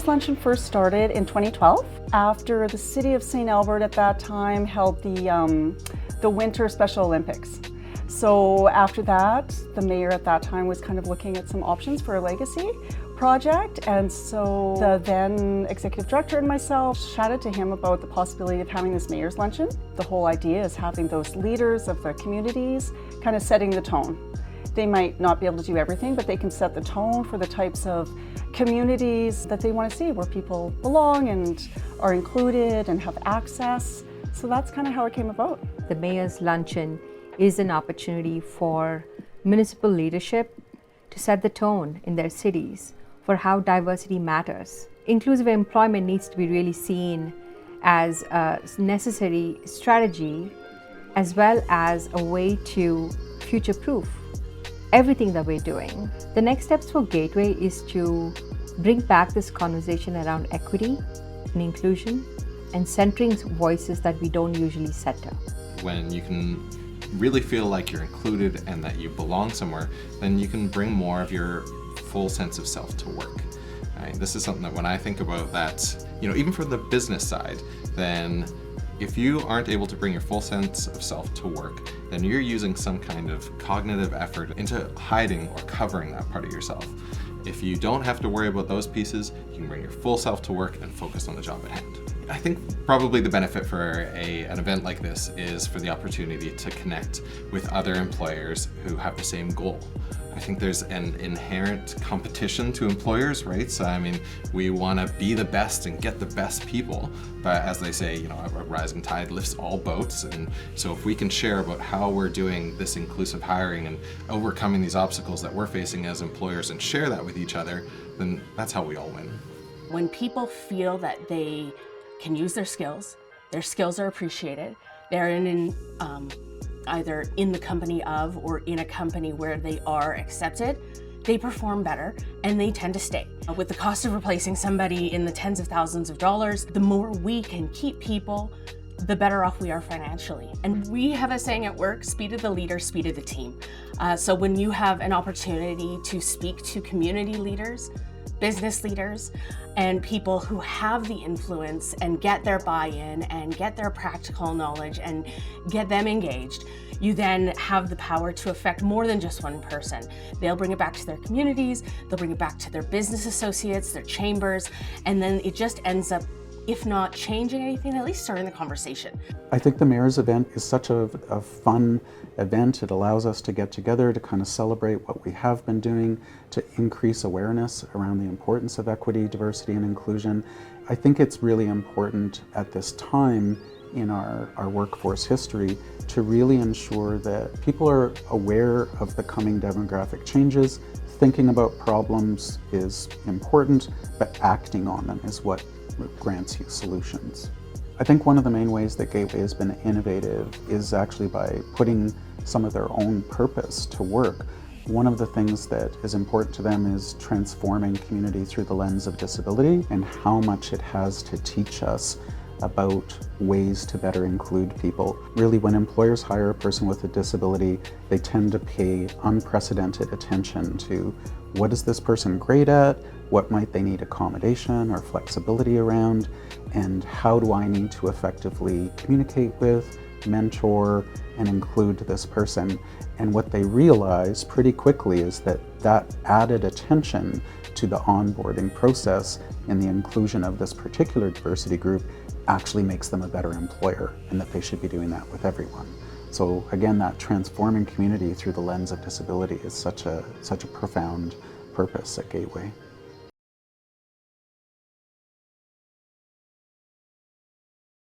Mayor's Luncheon first started in 2012 after the city of St. Albert at that time held the Winter Special Olympics. So after that, the mayor at that time was kind of looking at some options for a legacy project, and so the then executive director and myself chatted to him about the possibility of having this Mayor's Luncheon. The whole idea is having those leaders of the communities kind of setting the tone. They might not be able to do everything, but they can set the tone for the types of communities that they want to see, where people belong and are included and have access. So that's kind of how it came about. The Mayor's Luncheon is an opportunity for municipal leadership to set the tone in their cities for how diversity matters. Inclusive employment needs to be really seen as a necessary strategy as well as a way to future-proof everything that we're doing. The next steps for Gateway is to bring back this conversation around equity and inclusion and centering voices that we don't usually center. When you can really feel like you're included and that you belong somewhere, then you can bring more of your full sense of self to work. Right? This is something that when I think about that, even from the business side, then if you aren't able to bring your full sense of self to work, then you're using some kind of cognitive effort into hiding or covering that part of yourself. If you don't have to worry about those pieces, you can bring your full self to work and focus on the job at hand. I think probably the benefit for an event like this is for the opportunity to connect with other employers who have the same goal. I think there's an inherent competition to employers, right? So we want to be the best and get the best people, but as they say, a rising tide lifts all boats. And so if we can share about how we're doing this inclusive hiring and overcoming these obstacles that we're facing as employers and share that with each other, then that's how we all win. When people feel that they can use their skills are appreciated, they're either in the company of or in a company where they are accepted, they perform better and they tend to stay. With the cost of replacing somebody in the tens of thousands of dollars, the more we can keep people, the better off we are financially. And we have a saying at work, speed of the leader, speed of the team. So when you have an opportunity to speak to community leaders, business leaders, and people who have the influence and get their buy-in and get their practical knowledge and get them engaged, you then have the power to affect more than just one person. They'll bring it back to their communities, they'll bring it back to their business associates, their chambers, and then it just ends up, if not changing anything, at least starting the conversation. I think the Mayor's event is such a fun event. It allows us to get together to kind of celebrate what we have been doing to increase awareness around the importance of equity, diversity, and inclusion. I think it's really important at this time in our workforce history to really ensure that people are aware of the coming demographic changes. Thinking about problems is important, but acting on them is what grants you solutions. I think one of the main ways that Gateway has been innovative is actually by putting some of their own purpose to work. One of the things that is important to them is transforming community through the lens of disability and how much it has to teach us about ways to better include people. Really, when employers hire a person with a disability, they tend to pay unprecedented attention to what is this person great at, what might they need accommodation or flexibility around, and how do I need to effectively communicate with, mentor, and include this person. And what they realize pretty quickly is that that added attention to the onboarding process and the inclusion of this particular diversity group actually makes them a better employer, and that they should be doing that with everyone. So again, that transforming community through the lens of disability is such a profound purpose at Gateway.